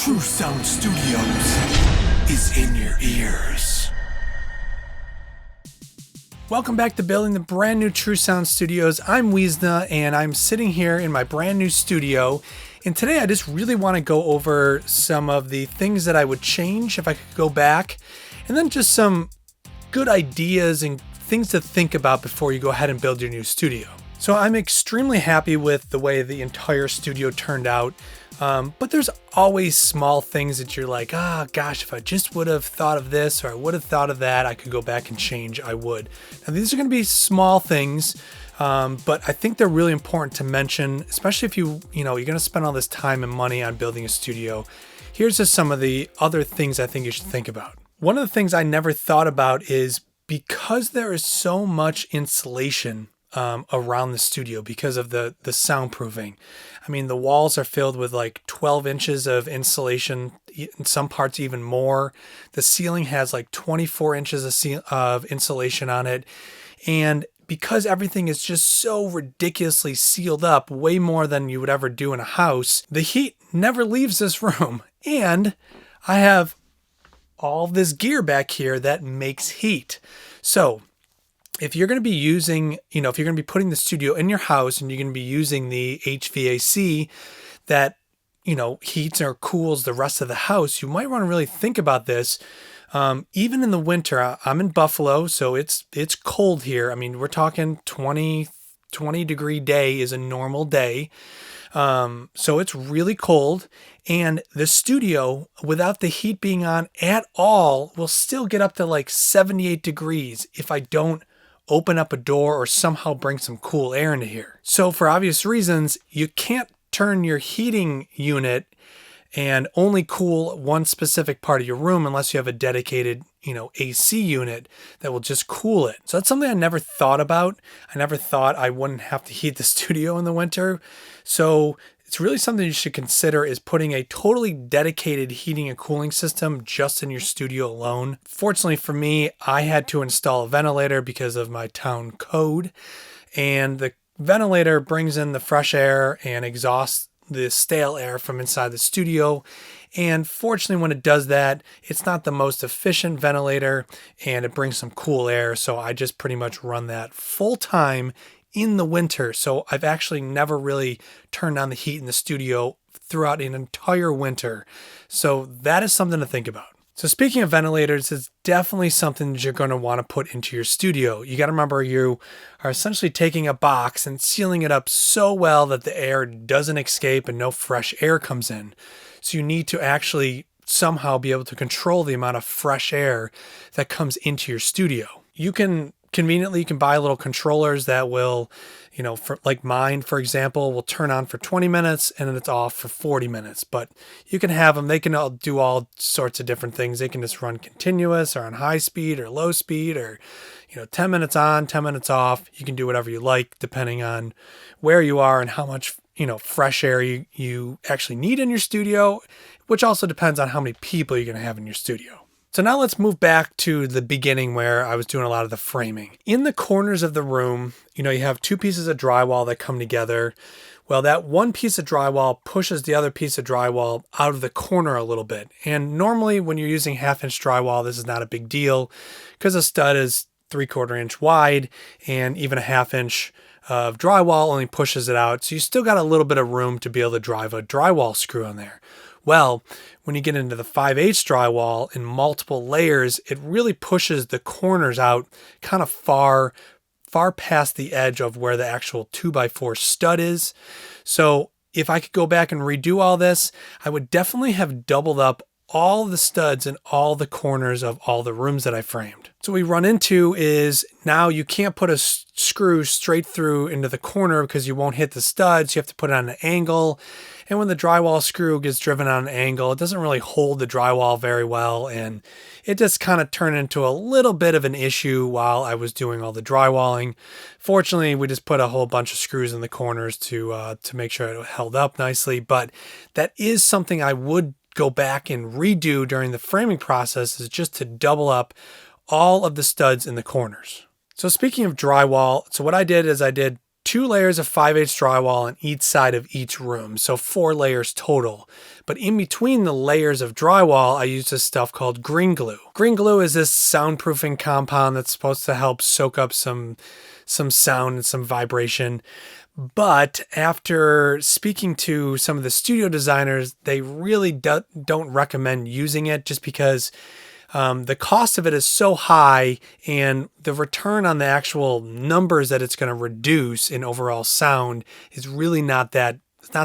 True Sound Studios is in your ears. Welcome back to building the brand new True Sound Studios. I'm Weezna and I'm sitting here in my brand new studio. And today I just really want to go over some of the things that I would change if I could go back. And then just some good ideas and things to think about before you go ahead and build your new studio. So I'm extremely happy with the way the entire studio turned out. But there's always small things that you're like, gosh, if I just would have thought of this or I would have thought of that, I could go back and change, I would. Now these are going to be small things, but I think they're really important to mention, especially if you're going to spend all this time and money on building a studio. Here's just some of the other things I think you should think about. One of the things I never thought about is because there is so much insulation around the studio because of the soundproofing. I mean, the walls are filled with like 12 inches of insulation, in some parts even more. The ceiling has like 24 inches of insulation on it. And because everything is just so ridiculously sealed up, way more than you would ever do in a house, the heat never leaves this room. And I have all this gear back here that makes heat. So if you're going to be using, if you're going to be putting the studio in your house and you're going to be using the HVAC that, heats or cools the rest of the house, you might want to really think about this. Even in the winter, I'm in Buffalo, so it's cold here. I mean, we're talking 20 degree day is a normal day. So it's really cold, and the studio without the heat being on at all will still get up to like 78 degrees if I don't open up a door or somehow bring some cool air into here. So for obvious reasons, you can't turn your heating unit and only cool one specific part of your room unless you have a dedicated, AC unit that will just cool it. So that's something I never thought about. I never thought I wouldn't have to heat the studio in the winter. So it's really something you should consider is putting a totally dedicated heating and cooling system just in your studio alone. Fortunately for me, I had to install a ventilator because of my town code. And the ventilator brings in the fresh air and exhausts the stale air from inside the studio. And fortunately, when it does that, it's not the most efficient ventilator and it brings some cool air. So I just pretty much run that full time in the winter. So I've actually never really turned on the heat in the studio throughout an entire winter. So that is something to think about. So speaking of ventilators, it's definitely something that you're going to want to put into your studio. You got to remember you are essentially taking a box and sealing it up so well that the air doesn't escape and no fresh air comes in. So you need to actually somehow be able to control the amount of fresh air that comes into your studio. You can buy little controllers that will, for like mine, for example, will turn on for 20 minutes and then it's off for 40 minutes. But you can have them, they can all do all sorts of different things. They can just run continuous or on high speed or low speed or, 10 minutes on, 10 minutes off. You can do whatever you like depending on where you are and how much, fresh air you actually need in your studio, which also depends on how many people you're going to have in your studio. So now let's move back to the beginning where I was doing a lot of the framing. In the corners of the room, you have two pieces of drywall that come together. Well, that one piece of drywall pushes the other piece of drywall out of the corner a little bit. And normally when you're using 1/2-inch drywall, this is not a big deal because a stud is 3/4 inch wide and even a 1/2-inch of drywall only pushes it out. So you still got a little bit of room to be able to drive a drywall screw in there. Well, when you get into the 5/8 drywall in multiple layers, it really pushes the corners out kind of far past the edge of where the actual 2x4 stud is. So if I could go back and redo all this, I would definitely have doubled up all the studs in all the corners of all the rooms that I framed. So what we run into is now you can't put a screw straight through into the corner because you won't hit the studs. You have to put it on an angle. And when the drywall screw gets driven on an angle, it doesn't really hold the drywall very well. And it just kind of turned into a little bit of an issue while I was doing all the drywalling. Fortunately, we just put a whole bunch of screws in the corners to make sure it held up nicely. But that is something I would go back and redo during the framing process, is just to double up all of the studs in the corners. So speaking of drywall, so what I did is I did 2 layers of 5/8 drywall on each side of each room, so 4 layers total. But in between the layers of drywall, I used this stuff called green glue. Green glue is this soundproofing compound that's supposed to help soak up some sound and some vibration. But after speaking to some of the studio designers, they really don't recommend using it just because the cost of it is so high and the return on the actual numbers that it's going to reduce in overall sound is really not that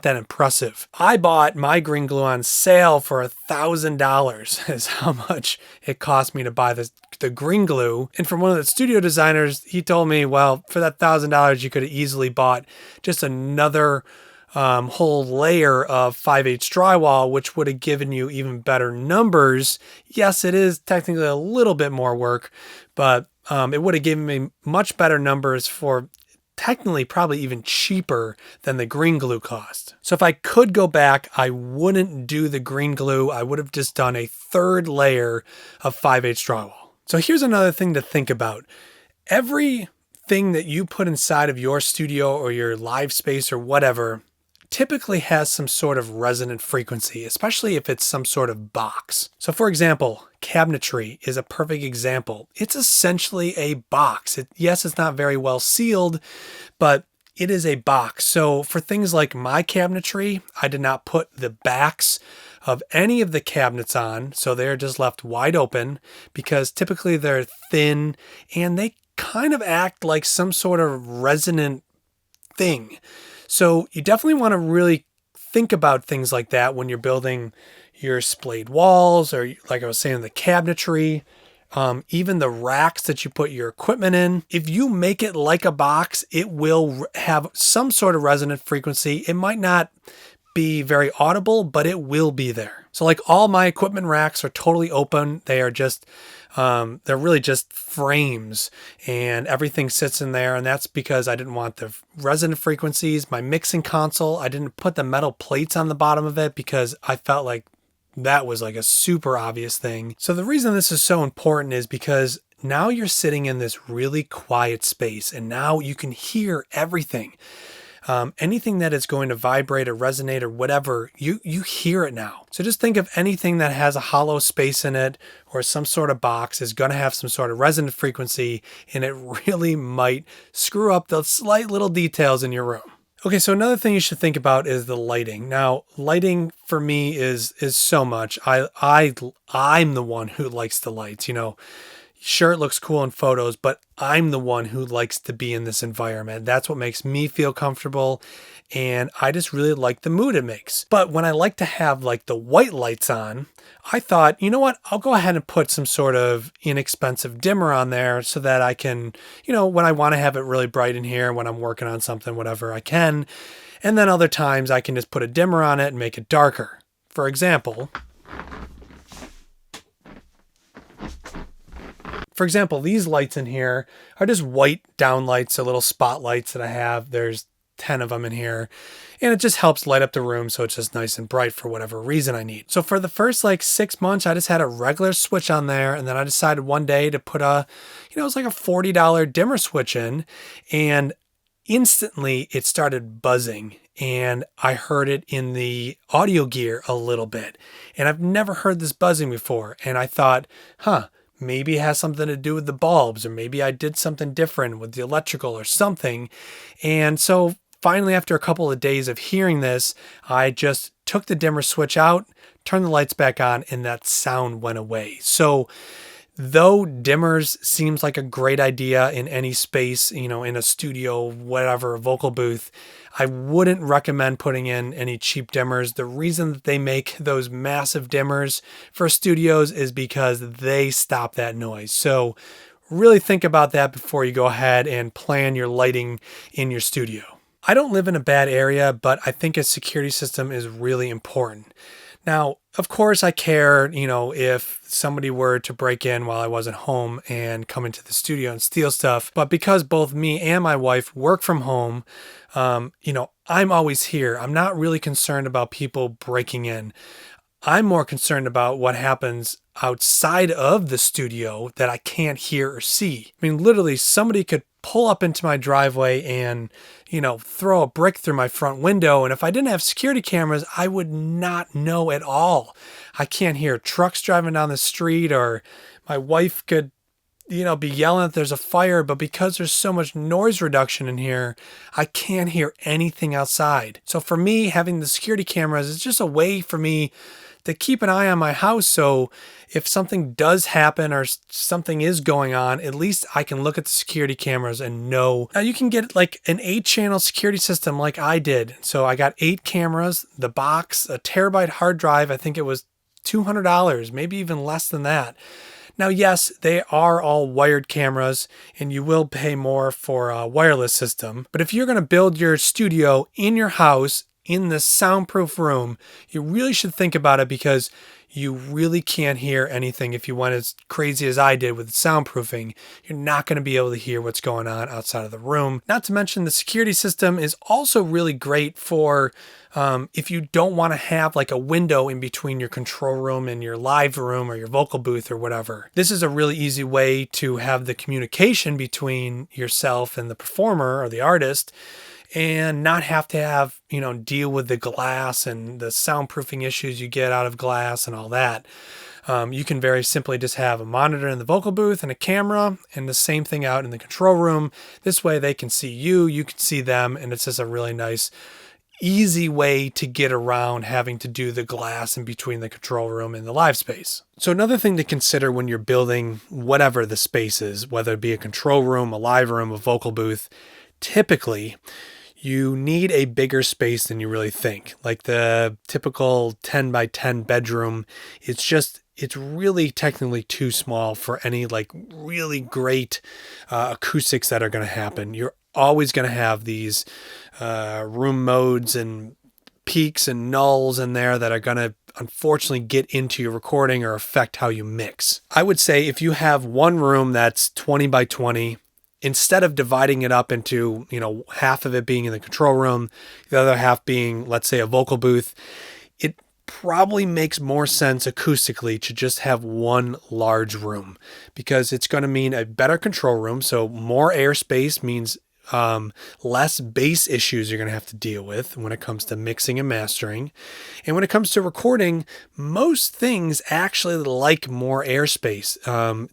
impressive. I bought my green glue on sale for $1,000 is how much it cost me to buy the green glue. And from one of the studio designers, he told me, well, for that $1,000, you could have easily bought just another whole layer of 5/8 drywall, which would have given you even better numbers. Yes, it is technically a little bit more work, but it would have given me much better numbers for technically probably even cheaper than the green glue cost. So if I could go back, I wouldn't do the green glue. I would have just done a 3rd layer of 5/8 drywall. So here's another thing to think about. Everything that you put inside of your studio or your live space or whatever typically has some sort of resonant frequency, especially if it's some sort of box. So for example, cabinetry is a perfect example. It's essentially a box. Yes, it's not very well sealed, but it is a box. So for things like my cabinetry, I did not put the backs of any of the cabinets on. So they're just left wide open because typically they're thin and they kind of act like some sort of resonant thing. So you definitely want to really think about things like that when you're building your splayed walls or, like I was saying, the cabinetry, even the racks that you put your equipment in. If you make it like a box, it will have some sort of resonant frequency. It might not be very audible, but it will be there. So like all my equipment racks are totally open. They are just, they're really just frames and everything sits in there. And that's because I didn't want the resonant frequencies. My mixing console, I didn't put the metal plates on the bottom of it because I felt like that was like a super obvious thing. So the reason this is so important is because now you're sitting in this really quiet space and now you can hear everything. Anything that is going to vibrate or resonate or whatever, you hear it now. So just think of anything that has a hollow space in it or some sort of box is going to have some sort of resonant frequency, and it really might screw up the slight little details in your room. Okay, so another thing you should think about is the lighting. Now, lighting for me is so much. I'm the one who likes the lights, you know. Sure, it looks cool in photos, but I'm the one who likes to be in this environment. That's what makes me feel comfortable. And I just really like the mood it makes. But when I like to have like the white lights on, I thought, you know what, I'll go ahead and put some sort of inexpensive dimmer on there so that I can, you know, when I want to have it really bright in here, when I'm working on something, whatever I can. And then other times I can just put a dimmer on it and make it darker. For example, these lights in here are just white downlights, so little spotlights that I have. There's 10 of them in here, and it just helps light up the room so it's just nice and bright for whatever reason I need. So for the first like 6 months, I just had a regular switch on there, and then I decided one day to put it was like a $40 dimmer switch in, and instantly it started buzzing, and I heard it in the audio gear a little bit, and I've never heard this buzzing before, and I thought, maybe it has something to do with the bulbs, or maybe I did something different with the electrical or something. And so finally, after a couple of days of hearing this, I just took the dimmer switch out, turned the lights back on, and that sound went away. So though dimmers seems like a great idea in any space, you know, in a studio, whatever, a vocal booth, I wouldn't recommend putting in any cheap dimmers. The reason that they make those massive dimmers for studios is because they stop that noise. So really think about that before you go ahead and plan your lighting in your studio. I don't live in a bad area, but I think a security system is really important. Now, of course, I care, you know, if somebody were to break in while I wasn't home and come into the studio and steal stuff. But because both me and my wife work from home, you know, I'm always here. I'm not really concerned about people breaking in. I'm more concerned about what happens outside of the studio that I can't hear or see. I mean, literally, somebody could pull up into my driveway and, throw a brick through my front window. And if I didn't have security cameras, I would not know at all. I can't hear trucks driving down the street, or my wife could, be yelling that there's a fire, but because there's so much noise reduction in here, I can't hear anything outside. So for me, having the security cameras is just a way for me to keep an eye on my house. So if something does happen or something is going on, at least I can look at the security cameras and know. Now you can get like an 8-channel security system like I did. So I got 8 cameras, the box, a terabyte hard drive. I think it was $200, maybe even less than that. Now, yes, they are all wired cameras, and you will pay more for a wireless system. But if you're going to build your studio in your house, in the soundproof room, you really should think about it, because you really can't hear anything. If you went as crazy as I did with soundproofing, you're not going to be able to hear what's going on outside of the room. Not to mention the security system is also really great for if you don't want to have like a window in between your control room and your live room or your vocal booth or whatever. This is a really easy way to have the communication between yourself and the performer or the artist, and not have to have, deal with the glass and the soundproofing issues you get out of glass and all that. You can very simply just have a monitor in the vocal booth and a camera, and the same thing out in the control room. This way they can see you, you can see them, and it's just a really nice, easy way to get around having to do the glass in between the control room and the live space. So another thing to consider when you're building whatever the space is, whether it be a control room, a live room, a vocal booth, typically you need a bigger space than you really think. Like the typical 10 by 10 bedroom, it's really technically too small for any like really great acoustics that are going to happen. You're always going to have these room modes and peaks and nulls in there that are going to unfortunately get into your recording or affect how you mix. I would say if you have one room that's 20 by 20, instead of dividing it up into, half of it being in the control room, the other half being, let's say, a vocal booth, it probably makes more sense acoustically to just have one large room, because it's going to mean a better control room. So more airspace means less bass issues you're going to have to deal with when it comes to mixing and mastering. And when it comes to recording, most things actually like more airspace.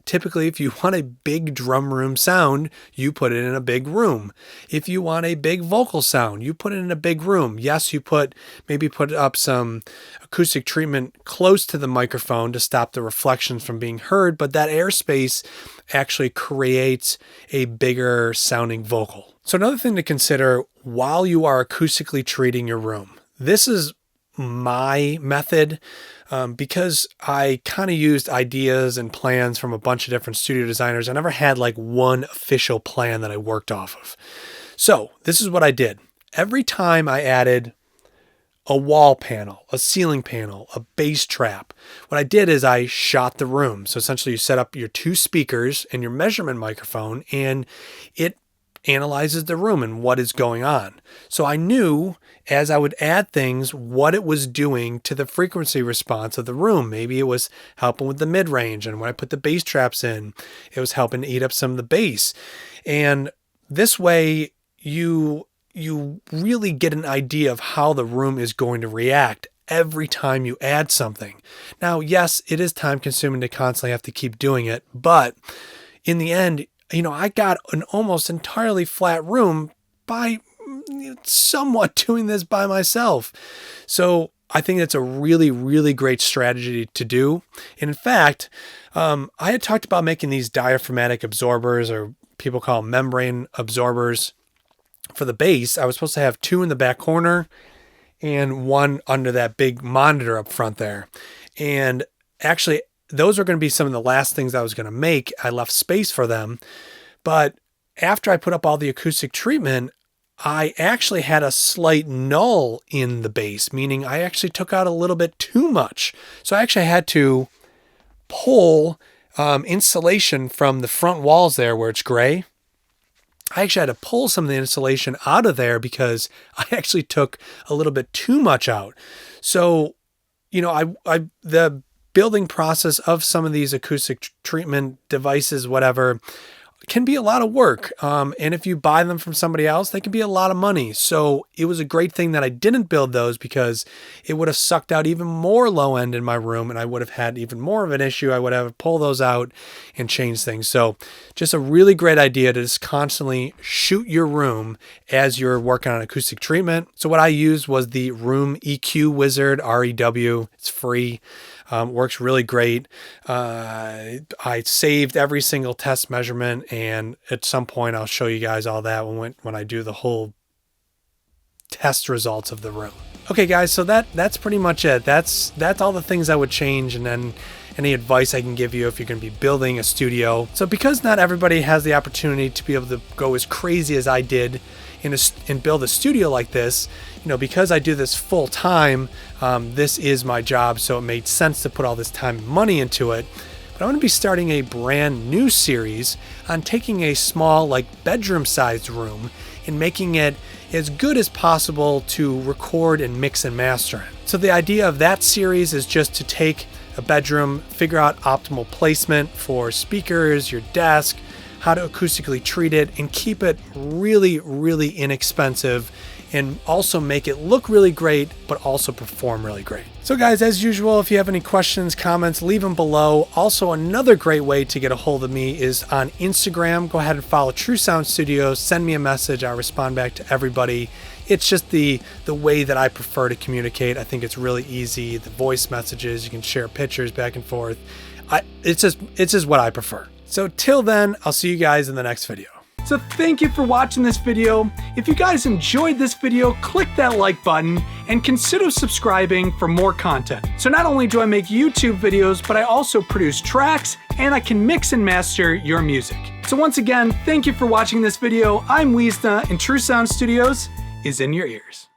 Typically, if you want a big drum room sound, you put it in a big room. If you want a big vocal sound, you put it in a big room. Yes, you maybe put up some acoustic treatment close to the microphone to stop the reflections from being heard, but that airspace actually creates a bigger sounding vocal. So another thing to consider while you are acoustically treating your room, this is my method, because I kind of used ideas and plans from a bunch of different studio designers. I never had like one official plan that I worked off of. So this is what I did. Every time I added a wall panel, a ceiling panel, a bass trap, what I did is I shot the room. So essentially you set up your 2 speakers and your measurement microphone, and it analyzes the room and what is going on. So I knew as I would add things what it was doing to the frequency response of the room. Maybe it was helping with the mid-range, and when I put the bass traps in, it was helping to eat up some of the bass. And this way you really get an idea of how the room is going to react every time you add something. Now, yes, it is time consuming to constantly have to keep doing it, but in the end, I got an almost entirely flat room by somewhat doing this by myself. So I think that's a really, really great strategy to do. And in fact, I had talked about making these diaphragmatic absorbers, or people call them membrane absorbers, for the bass. I was supposed to have 2 in the back corner and 1 under that big monitor up front there. And actually, those are going to be some of the last things I was going to make. I left space for them. But after I put up all the acoustic treatment, I actually had a slight null in the bass, meaning I actually took out a little bit too much. So I actually had to pull insulation from the front walls there where it's gray. I actually had to pull some of the insulation out of there because I actually took a little bit too much out. So, the building process of some of these acoustic treatment devices, whatever, can be a lot of work. And if you buy them from somebody else, they can be a lot of money. So it was a great thing that I didn't build those, because it would have sucked out even more low end in my room and I would have had even more of an issue. I would have to pull those out and change things. So just a really great idea to just constantly shoot your room as you're working on acoustic treatment. So what I used was the Room EQ Wizard, REW. It's free. Works really great. I saved every single test measurement, and at some point I'll show you guys all that when I do the whole test results of the room. Okay guys, so that's pretty much it. That's all the things I would change, and then any advice I can give you if you're going to be building a studio. So because not everybody has the opportunity to be able to go as crazy as I did and build a studio like this, because I do this full time, this is my job, so it made sense to put all this time and money into it. But I'm going to be starting a brand new series on taking a small, like bedroom sized room and making it as good as possible to record and mix and master it. So the idea of that series is just to take a bedroom, figure out optimal placement for speakers, your desk, how to acoustically treat it, and keep it really, really inexpensive, and also make it look really great, but also perform really great. So guys, as usual, if you have any questions, comments, leave them below. Also, another great way to get a hold of me is on Instagram. Go ahead and follow True Sound Studios. Send me a message. I respond back to everybody. It's just the way that I prefer to communicate. I think it's really easy. The voice messages, you can share pictures back and forth. It's just what I prefer. So till then, I'll see you guys in the next video. So thank you for watching this video. If you guys enjoyed this video, click that like button and consider subscribing for more content. So not only do I make YouTube videos, but I also produce tracks and I can mix and master your music. So once again, thank you for watching this video. I'm Weezna, and True Sound Studios is in your ears.